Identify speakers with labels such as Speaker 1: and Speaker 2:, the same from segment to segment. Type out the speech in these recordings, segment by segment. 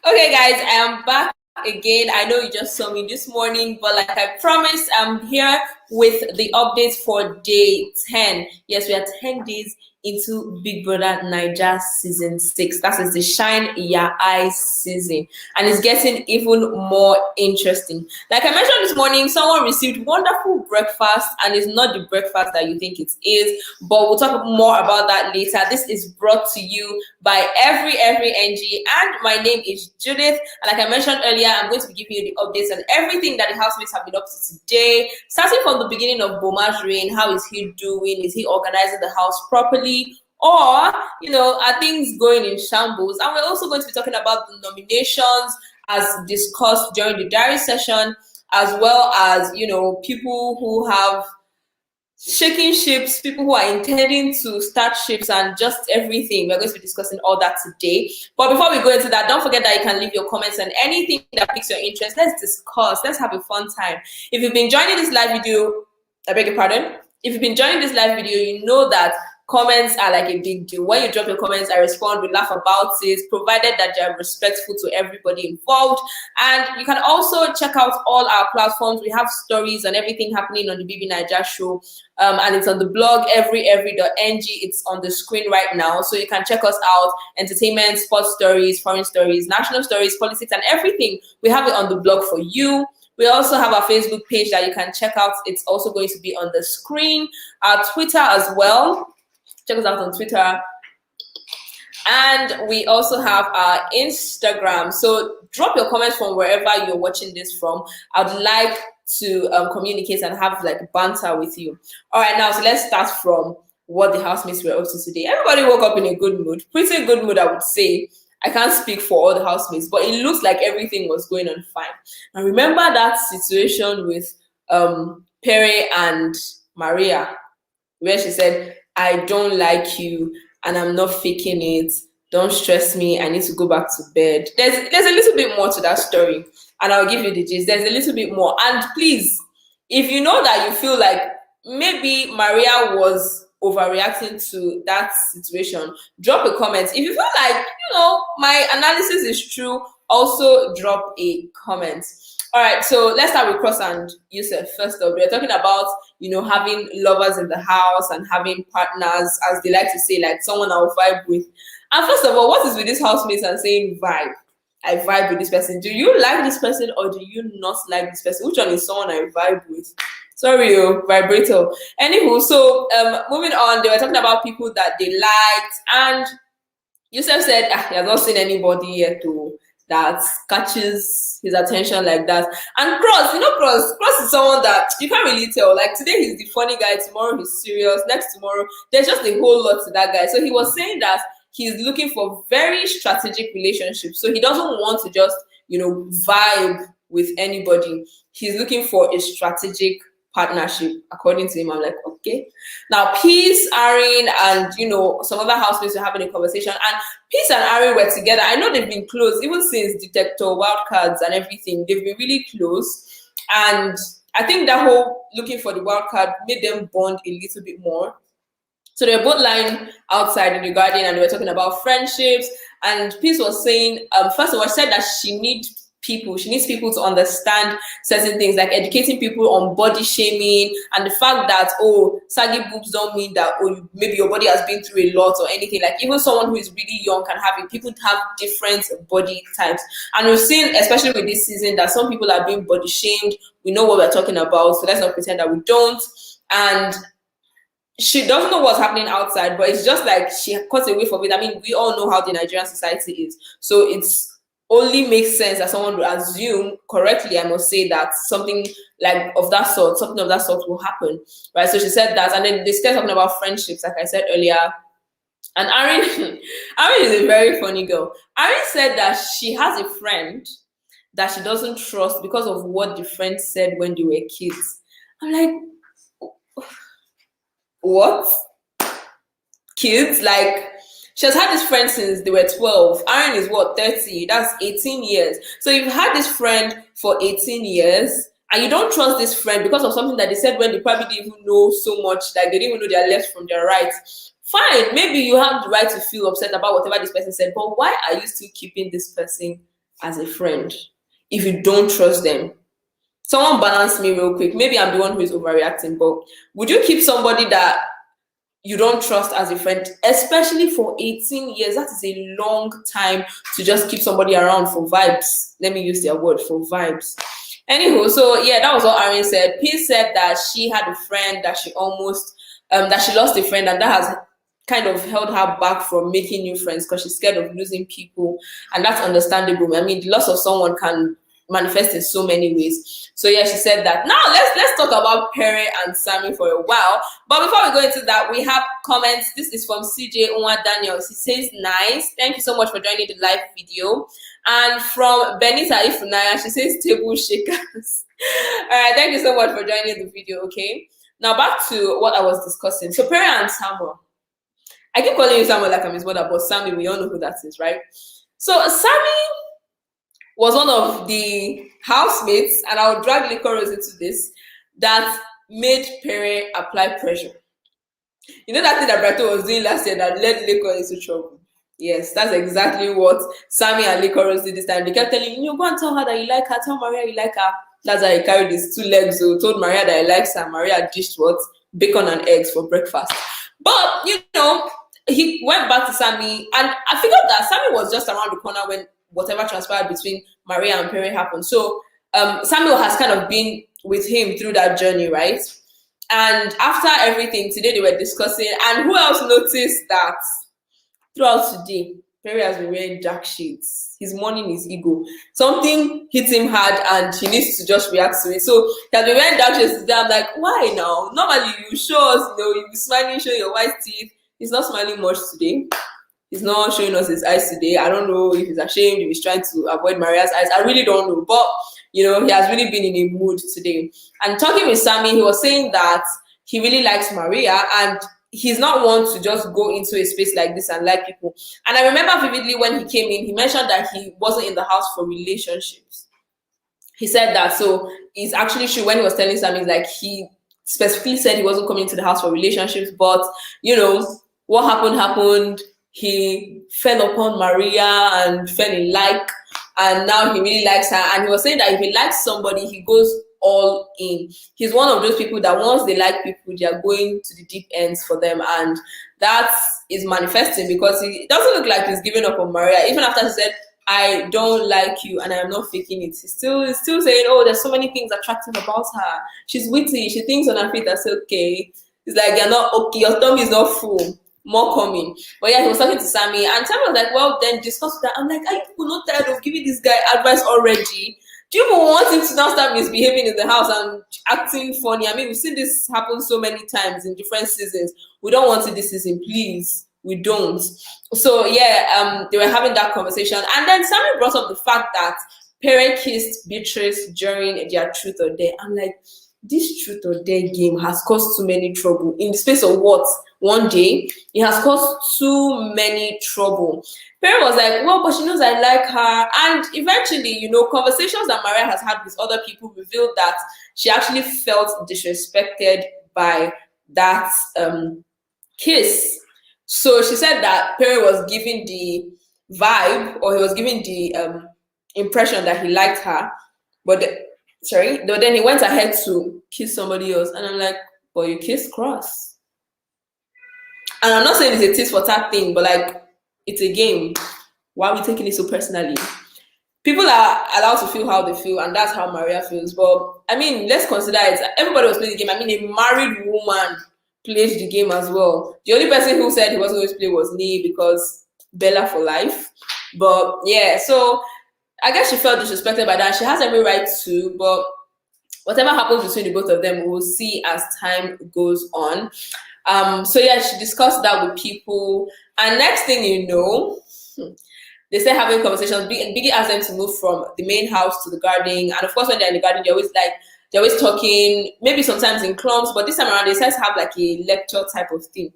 Speaker 1: Okay, guys, I am back again. I know you just saw me this morning, but like I promised, I'm here with the updates for day 10. Yes, we are 10 days into BBNaija season 6. That is the Shine Your Eyes season, and it's getting even more interesting. Like I mentioned this morning, someone received wonderful breakfast, and it's not the breakfast that you think it is, but we'll talk more about that later. This is brought to you by every NG, and my name is Judith. And like I mentioned earlier, I'm going to be giving you the updates on everything that the housemates have been up to today, starting from the beginning of Boma's reign. How is he doing? Is he organizing the house properly? Or, are things going in shambles? And we're also going to be talking about the nominations as discussed during the diary session, as well as, people who have shaking ships, people who are intending to start ships, and just everything. We're going to be discussing all that today. But before we go into that, don't forget that you can leave your comments on anything that piques your interest. Let's discuss. Let's have a fun time. If you've been joining this live video, I beg your pardon. If you've been joining this live video, you know that comments are like a big deal. When you drop your comments, I respond, we laugh about it, provided that they are respectful to everybody involved. And you can also check out all our platforms. We have stories and everything happening on the BBNaija show, and it's on the blog every.ng. It's on the screen right now, so you can check us out. Entertainment, sports stories, foreign stories, national stories, politics, and everything. We have it on the blog for you. We also have our Facebook page that you can check out. It's also going to be on the screen. Our Twitter as well. Check us out on Twitter. And we also have our Instagram. So drop your comments from wherever you're watching this from. I'd like to communicate and have like banter with you. All right, now, so let's start from what the housemates were up to today. Everybody woke up in a good mood, pretty good mood, I would say. I can't speak for all the housemates, but it looks like everything was going on fine. And remember that situation with Pere and Maria, where she said, I don't like you and I'm not faking it. Don't stress me. I need to go back to bed. There's a little bit more to that story, and I'll give you the gist. There's a little bit more. And please, if you know that you feel like maybe Maria was overreacting to that situation, drop a comment. If you feel like, my analysis is true, also drop a comment. All right, so let's start with Cross and Yusuf. First up, we're talking about, having lovers in the house and having partners, as they like to say, like someone I'll vibe with. And first of all, what is with these housemates and saying vibe? I vibe with this person. Do you like this person or do you not like this person? Which one is someone I vibe with? Sorry, vibrator. Anywho, so moving on, they were talking about people that they liked, and Yusuf said he has not seen anybody yet that catches his attention like that. And Cross is someone that you can't really tell. Like today he's the funny guy, tomorrow he's serious, next tomorrow there's just a whole lot to that guy. So he was saying that he's looking for very strategic relationships. So he doesn't want to just, vibe with anybody. He's looking for a strategic partnership, according to him. I'm like, okay. Now, Peace, Aaron, and some other housemates were having a conversation, and Peace and Aaron were together. I know they've been close even since Detector, Wildcards, and everything. They've been really close, and I think that whole looking for the wildcard made them bond a little bit more. So they're both lying outside in the garden, and we were talking about friendships. And Peace was saying, first of all, she said that she needs people to understand certain things, like educating people on body shaming and the fact that saggy boobs don't mean that maybe your body has been through a lot or anything. Like even someone who is really young can have it. People have different body types, and we've seen, especially with this season, that some people are being body shamed. We know what we're talking about, so let's not pretend that we don't. And she doesn't know what's happening outside, but it's just like she cuts away from it. I mean, we all know how the Nigerian society is, so it's only makes sense that someone would assume correctly, I must say, that something of that sort will happen, right? So she said that, and then they started talking about friendships, like I said earlier. And Aaron is a very funny girl. Aaron said that she has a friend that she doesn't trust because of what the friend said when they were kids. I'm like, what? Kids? Like, she has had this friend since they were 12. Aaron is what, 30? That's 18 years. So you've had this friend for 18 years and you don't trust this friend because of something that they said when they probably didn't even know so much, like they didn't even know their left from their right. Fine, maybe you have the right to feel upset about whatever this person said, but why are you still keeping this person as a friend if you don't trust them? Someone balance me real quick. Maybe I'm the one who is overreacting, but would you keep somebody that you don't trust as a friend, especially for 18 years? That is a long time to just keep somebody around for vibes. Let me use their word, for vibes. Anywho, so yeah, that was what Irene said. P said that she had a friend that she almost that she lost a friend, and that has kind of held her back from making new friends because she's scared of losing people, and that's understandable. I mean, the loss of someone can manifest in so many ways. So yeah, she said that. Now let's talk about Pere and Sammy for a while. But before we go into that, we have comments. This is from CJ Unwa Daniels. He says, nice. Thank you so much for joining the live video. And from Benita Ifunaya, she says table shakers. All right, thank you so much for joining the video. Okay. Now back to what I was discussing. So Pere and Samuel. I keep calling you Samuel like I'm his mother, but Sammy, we all know who that is, right? So Sammy was one of the housemates, and I'll drag Licorice into this, that made Pere apply pressure. You know that thing that Brato was doing last year that led Licorice into trouble? Yes, that's exactly what Sammy and Licorice did this time. They kept telling you, go and tell her that you like her, tell Maria you like her. That's how he carried his 2 legs. So told Maria that he likes her. Maria dished what? Bacon and eggs for breakfast. But, you know, he went back to Sammy, and I figured that Sammy was just around the corner when whatever transpired between Maria and Pere happened. So Samuel has kind of been with him through that journey, right? And after everything, today they were discussing, and who else noticed that throughout today, Pere has been wearing dark shades. He's mourning his ego. Something hit him hard and he needs to just react to it. So he has been wearing dark shades today. I'm like, why now? Normally you show us, you know, you be smiling, showing your white teeth. He's not smiling much today. He's not showing us his eyes today. I don't know if he's ashamed, if he's trying to avoid Maria's eyes. I really don't know. But, you know, he has really been in a mood today. And talking with Sammy, he was saying that he really likes Maria, and he's not one to just go into a space like this and like people. And I remember vividly when he came in, he mentioned that he wasn't in the house for relationships. He said that. So it's actually true. When he was telling Sammy, like, he specifically said he wasn't coming to the house for relationships. But, you know, what happened. He fell upon Maria and fell in like, and now he really likes her. And he was saying that if he likes somebody, he goes all in. He's one of those people that once they like people, they are going to the deep ends for them. And that is manifesting because he doesn't look like he's giving up on Maria. Even after he said, I don't like you and I am not faking it, he's still saying, oh, there's so many things attractive about her. She's witty. She thinks on her feet. That's okay. It's like, you're not okay. Your tummy is not full. More coming. But yeah, he was talking to Sammy, and Sammy was like, well, then discuss with that. I'm like, are you people not tired of giving this guy advice already? Do you even want him to now start misbehaving in the house and acting funny? I mean, we've seen this happen so many times in different seasons. We don't want it this season, please. We don't. So yeah, they were having that conversation. And then Sammy brought up the fact that Pere kissed Beatrice during their truth or dare. I'm like, this truth or dare game has caused too many trouble. In the space of what? One day, it has caused too many trouble. Pere was like, well, but she knows I like her. And eventually, you know, conversations that Maria has had with other people revealed that she actually felt disrespected by that kiss. So she said that Pere was giving the vibe, or he was giving the impression that he liked her, but then he went ahead to kiss somebody else. And I'm like, well, you kissed cross. And I'm not saying it's a tit for tat thing, but like, it's a game. Why are we taking it so personally? People are allowed to feel how they feel, and that's how Maria feels. But I mean, let's consider it. Everybody was playing the game. I mean, a married woman played the game as well. The only person who said he wasn't going to play was me, because Bella for life. But yeah, so I guess she felt disrespected by that. She has every right to, but whatever happens between the both of them, we will see as time goes on. So yeah, she discussed that with people, and next thing you know, they start having conversations. Biggie asked them to move from the main house to the garden, and of course, when they're in the garden, they're always talking, maybe sometimes in clumps, but this time around, they start to have like a lecture type of thing.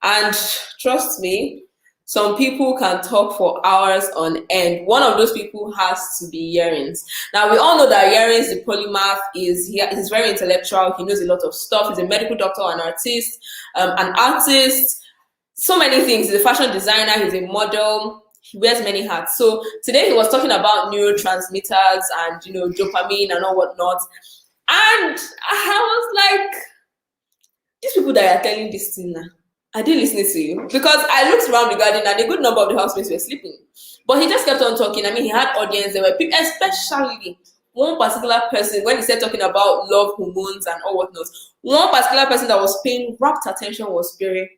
Speaker 1: And trust me, some people can talk for hours on end. One of those people has to be Yerins. Now, we all know that Yerins, the polymath, he's very intellectual. He knows a lot of stuff. He's a medical doctor, an artist, so many things. He's a fashion designer. He's a model. He wears many hats. So today he was talking about neurotransmitters and dopamine and all whatnot. And I was like, these people that are telling this thing now, are they listening to you? Because I looked around the garden and a good number of the housemates were sleeping. But he just kept on talking. I mean, he had audience. There were people, especially one particular person, when he started talking about love hormones and all whatnot, one particular person that was paying rapt attention was Pere.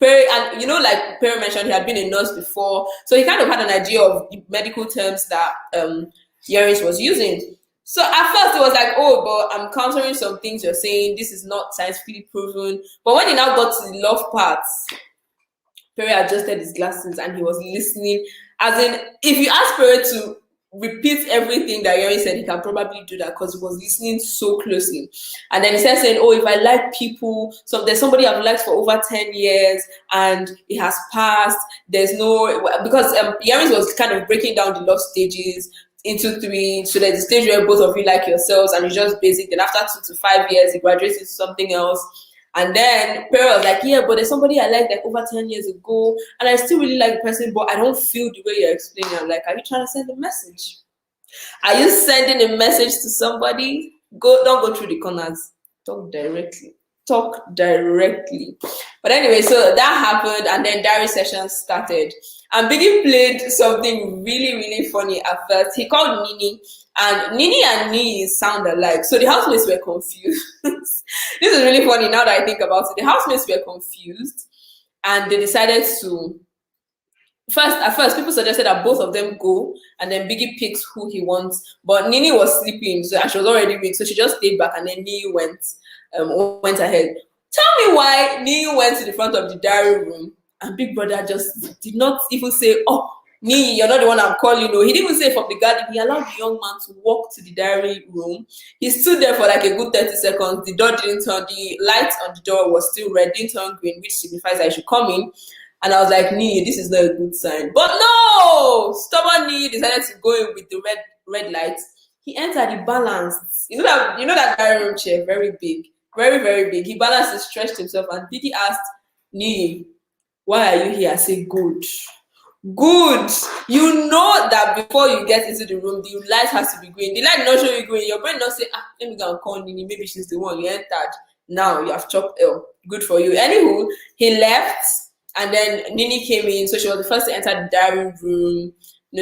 Speaker 1: Pere, and like Pere mentioned, he had been a nurse before, so he kind of had an idea of the medical terms that Yerins was using. So at first it was like, oh, but I'm countering some things you're saying. This is not scientifically proven. But when he now got to the love parts, Pere adjusted his glasses and he was listening. As in, if you ask Pere to repeat everything that Yerins said, he can probably do that because he was listening so closely. And then he started saying, oh, if I like people, so there's somebody I've liked for over 10 years and it has passed. There's no, because Yerins was kind of breaking down the love stages into 3. So there's a stage where both of you like yourselves and it's just basic. Then after 2 to 5 years, it graduates into something else. And then Pere was like, yeah, but there's somebody I liked like over 10 years ago, and I still really like the person, but I don't feel the way you're explaining. I'm like, are you trying to send a message? Are you sending a message to somebody? Don't go through the corners. Talk directly. Talk directly. But anyway, so that happened, and then diary sessions started. And Biggie played something really, really funny at first. He called Nini, and Nini and Nini sound alike. So the housemates were confused. This is really funny now that I think about it. The housemates were confused, and they decided to at first people suggested that both of them go and then Biggie picks who he wants. But Nini was sleeping, so she was already weak, so she just stayed back, and then Nini went ahead. Tell me why Nini went to the front of the diary room and Big Brother just did not even say, oh, Nini, you're not the one I'm calling. No, he didn't even say from the garden. He allowed the young man to walk to the diary room. He stood there for like a good 30 seconds. The door didn't turn. The light on the door was still red, didn't turn green, which signifies I should come in. And I was like, Nini, this is not a good sign. But no! Stubborn Nini decided to go in with the red lights. He entered, he balanced. You know that diary room chair, very big. Very, very big. He balanced and stretched himself, and Biggie asked, Nini, why are you here? I say, good. Good. You know that before you get into the room, the light has to be green. The light not show you green. Your brain not say, let me go and call Nini. Maybe she's the one. You entered. Now you have chopped L. Good for you. Anywho, he left, and then Nini came in. So she was the first to enter the diary room.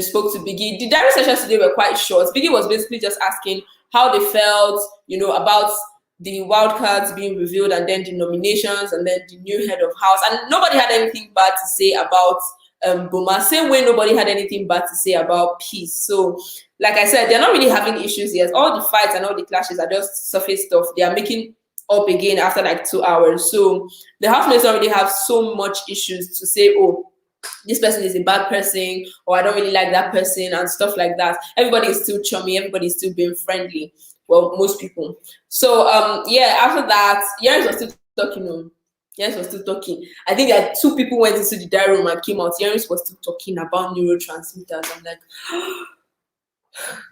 Speaker 1: Spoke to Biggie. The diary sessions today were quite short. Biggie was basically just asking how they felt, about the wildcards being revealed, and then the nominations, and then the new head of house. And nobody had anything bad to say about Boma. Same way nobody had anything bad to say about peace. So, like I said, they're not really having issues yet. All the fights and all the clashes are just surface stuff. They are making up again after like 2 hours. So the housemates already have so much issues to say, oh, this person is a bad person, or I don't really like that person, and stuff like that. Everybody is still chummy. Everybody is still being friendly. Well, most people. So after that, Yerins was still talking. Yerins was still talking. I think that 2 people went into the diary room and came out. Yerins was still talking about neurotransmitters. I'm like,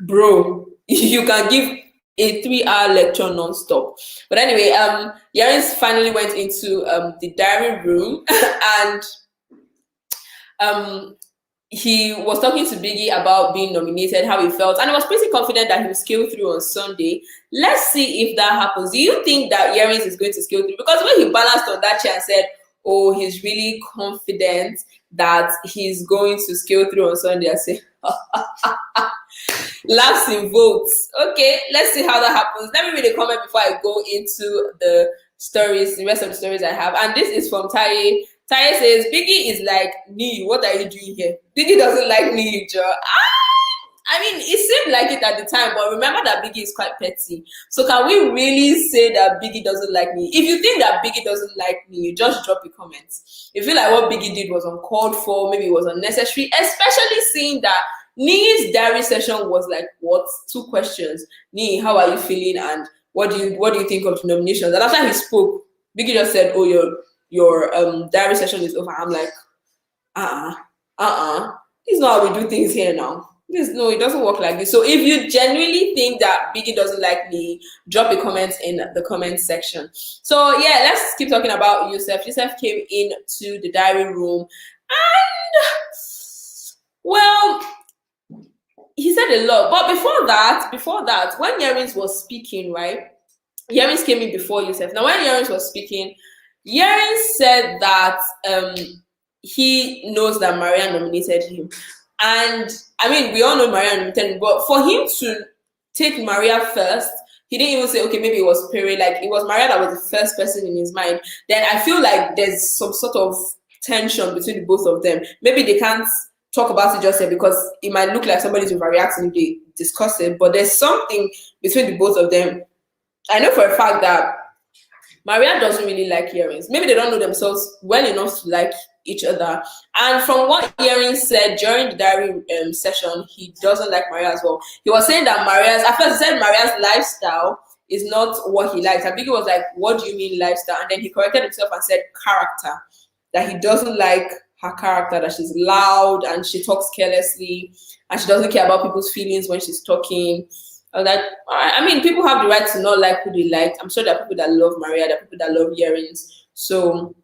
Speaker 1: bro, you can give a 3-hour lecture non-stop. But anyway, Yerins finally went into the diary room and he was talking to Biggie about being nominated, how he felt, and he was pretty confident that he would scale through on Sunday. Let's see if that happens. Do you think that Yerins is going to scale through? Because when he balanced on that chair and said, oh, he's really confident that he's going to scale through on Sunday, I say, laughs in votes. Okay, let's see how that happens. Let me read a comment before I go into the rest of the stories I have. And this is from Taye. Taye says, Biggie is like, me, what are you doing here? Biggie doesn't like me, Joe. I mean, it seemed like it at the time, but remember that Biggie is quite petty. So can we really say that Biggie doesn't like me? If you think that Biggie doesn't like me, you just drop your comments. If you feel like what Biggie did was uncalled for, maybe it was unnecessary, especially seeing that Ni's diary session was like, what? 2 questions. Ni, how are you feeling? And what do you think of the nominations? And after he spoke, Biggie just said, oh, your diary session is over. I'm like, this is not how we do things here now. No, it doesn't work like this. So if you genuinely think that Biggie doesn't like me, drop a comment in the comment section. So yeah, let's keep talking about Yusuf. Yusuf came into the diary room, and said a lot. But before that, when Yerins was speaking, right? Yerins came in before Yusuf. Now, when Yerins was speaking, Yerins said that he knows that Maria nominated him. And I mean, we all know Maria nominated him, but for him to take Maria first, he didn't even say, okay, maybe it was Pere. Like, it was Maria that was the first person in his mind. Then I feel like there's some sort of tension between the both of them. Maybe they can't talk about it just yet because it might look like somebody's overreacting if they discuss it, but there's something between the both of them. I know for a fact that Maria doesn't really like Yerins. Maybe they don't know themselves well enough to like each other. And from what Yerins said during the diary session, he doesn't like Maria as well. He was saying that at first he said Maria's lifestyle is not what he likes. And Biggie was like, what do you mean lifestyle? And then he corrected himself and said character. That he doesn't like her character, that she's loud and she talks carelessly and she doesn't care about people's feelings when she's talking. That I mean, people have the right to not like who they like. I'm sure there are people that love Maria, there are people that love Yerins. So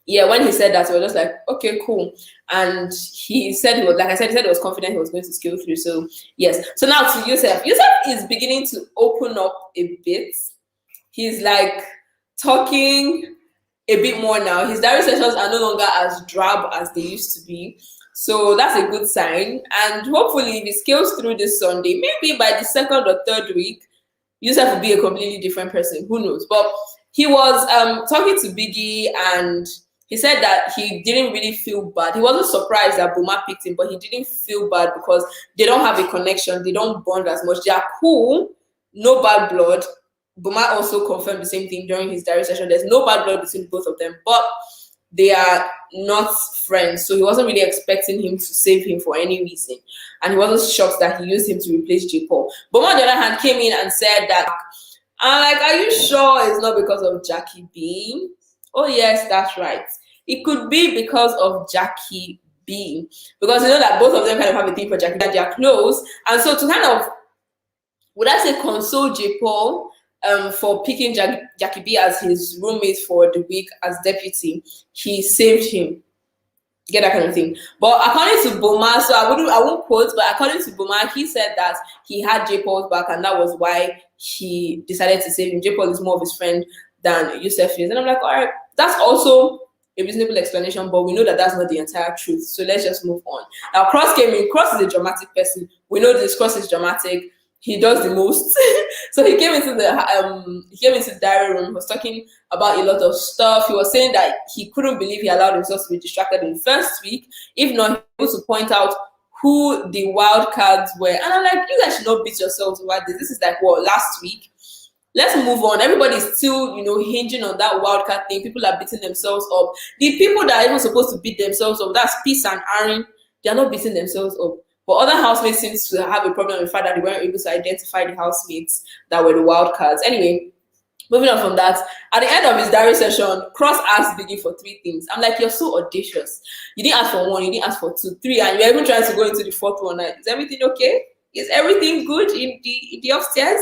Speaker 1: yeah, when he said that, we were just like, okay, cool. And he said he was, like I said, he said he was confident he was going to scale through. So yes. So now to Yusuf. Yusuf is beginning to open up a bit. He's like talking a bit more now. His diary sessions are no longer as drab as they used to be. So that's a good sign. And hopefully if he scales through this Sunday, maybe by the second or third week, Yusuf will be a completely different person. Who knows? But he was talking to Biggie and he said that he didn't really feel bad. He wasn't surprised that Boma picked him, but he didn't feel bad because they don't have a connection. They don't bond as much. They are cool, no bad blood. Boma also confirmed the same thing during his diary session. There's no bad blood between both of them, but they are not friends. So he wasn't really expecting him to save him for any reason. And he wasn't shocked that he used him to replace J. Paul. Boma, on the other hand, came in and said that, I'm like, are you sure it's not because of Jackie B? Oh, yes, that's right. It could be because of Jackie B. Because you know that both of them kind of have a thing for Jackie, that they are close. And so to kind of, would I say, console J. Paul for picking Jackie B as his roommate for the week as deputy, he saved him. Get that kind of thing. But according to Boma, so I won't quote, but according to Boma, he said that he had J. Paul's back and that was why he decided to save him. J. Paul is more of his friend than Yusuf is. And I'm like, all right, that's also a reasonable explanation, but we know that that's not the entire truth. So let's just move on. Now, Cross came in. Cross is a dramatic person. We know this. Cross is dramatic. He does the most. So he came into the diary room. He was talking about a lot of stuff. He was saying that he couldn't believe he allowed himself to be distracted in the first week. If not, he was able to point out who the wild cards were. And I'm like, you guys should not beat yourselves over this. This is like what, last week? Let's move on. Everybody's still, hinging on that wild card thing. People are beating themselves up. The people that are even supposed to beat themselves up, that's Peace and Aaron, they are not beating themselves up. But other housemates seem to have a problem with the fact that they weren't able to identify the housemates that were the wild cards. Anyway, moving on from that, at the end of his diary session, Cross asked Biggie for 3 things. I'm like, you're so audacious. You didn't ask for 1, you didn't ask for 2, 3, and you're even trying to go into the 4th one. Is everything okay? Is everything good in the upstairs?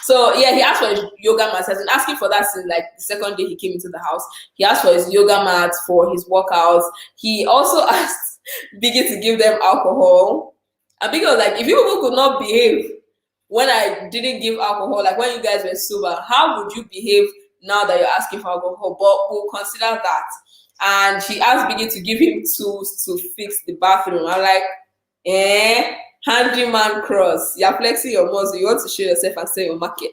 Speaker 1: So yeah, he asked for his yoga mat. He's been asking for that since like the second day he came into the house. He asked for his yoga mat for his workouts. He also asked Biggie to give them alcohol. And Biggie was like, if you people could not behave when I didn't give alcohol, like when you guys were sober, how would you behave now that you're asking for alcohol? But we'll consider that. And he asked Biggie to give him tools to fix the bathroom. I'm like, handyman Cross, you're flexing your muscle. You want to show yourself and sell your market.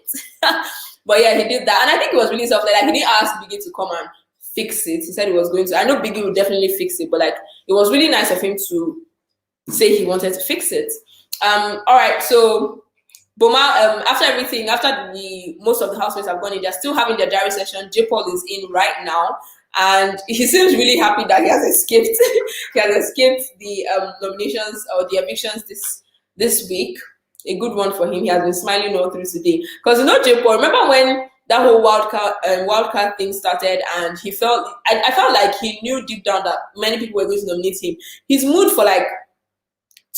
Speaker 1: But yeah, he did that. And I think it was really soft. Like he didn't ask Biggie to come and fix it. He said he was going to. I know Biggie would definitely fix it, but like it was really nice of him to say he wanted to fix it. All right, so Boma, after everything, after most of the housemates have gone in, they're still having their diary session. J. Paul is in right now. And he seems really happy that he has escaped. He has escaped the nominations or the evictions this week. A good one for him. He has been smiling all through today. Because J. Paul, remember when that whole wildcard thing started, and he felt I felt like he knew deep down that many people were going to nominate him. His mood for like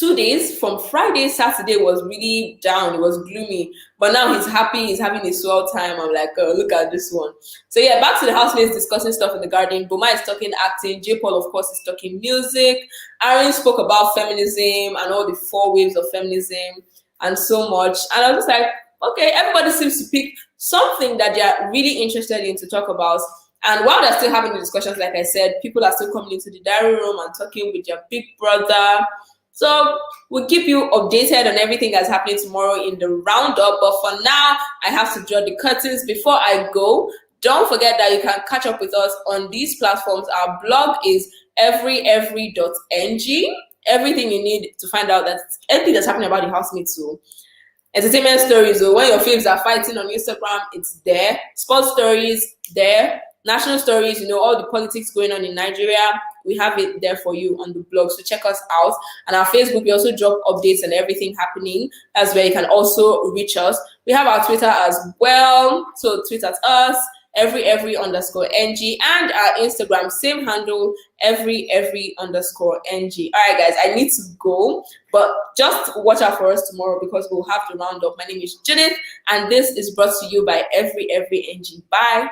Speaker 1: 2 days. From Friday, Saturday was really down. It was gloomy. But now he's happy. He's having a swell time. I'm like, oh, look at this one. So yeah, back to the housemates discussing stuff in the garden. Boma is talking acting. J. Paul, of course, is talking music. Aaron spoke about feminism and all the 4 waves of feminism and so much. And I was just like, okay, everybody seems to pick something that they're really interested in to talk about. And while they're still having the discussions, like I said, people are still coming into the diary room and talking with their big brother. So we'll keep you updated on everything that's happening tomorrow in the roundup. But for now, I have to draw the curtains. Before I go, don't forget that you can catch up with us on these platforms. Our blog is every.ng. Everything you need to find out that anything that's happening about the housemates too. Entertainment stories, so when your faves are fighting on Instagram, it's there. Sports stories, there. National stories, all the politics going on in Nigeria, we have it there for you on the blog. So check us out. And our Facebook, we also drop updates and everything happening. That's where you can also reach us. We have our Twitter as well. So tweet at us, every_ng, and our Instagram, same handle, every_ng. All right, guys, I need to go, but just watch out for us tomorrow because we'll have the roundup. My name is Judith, and this is brought to you by every_ng. Bye.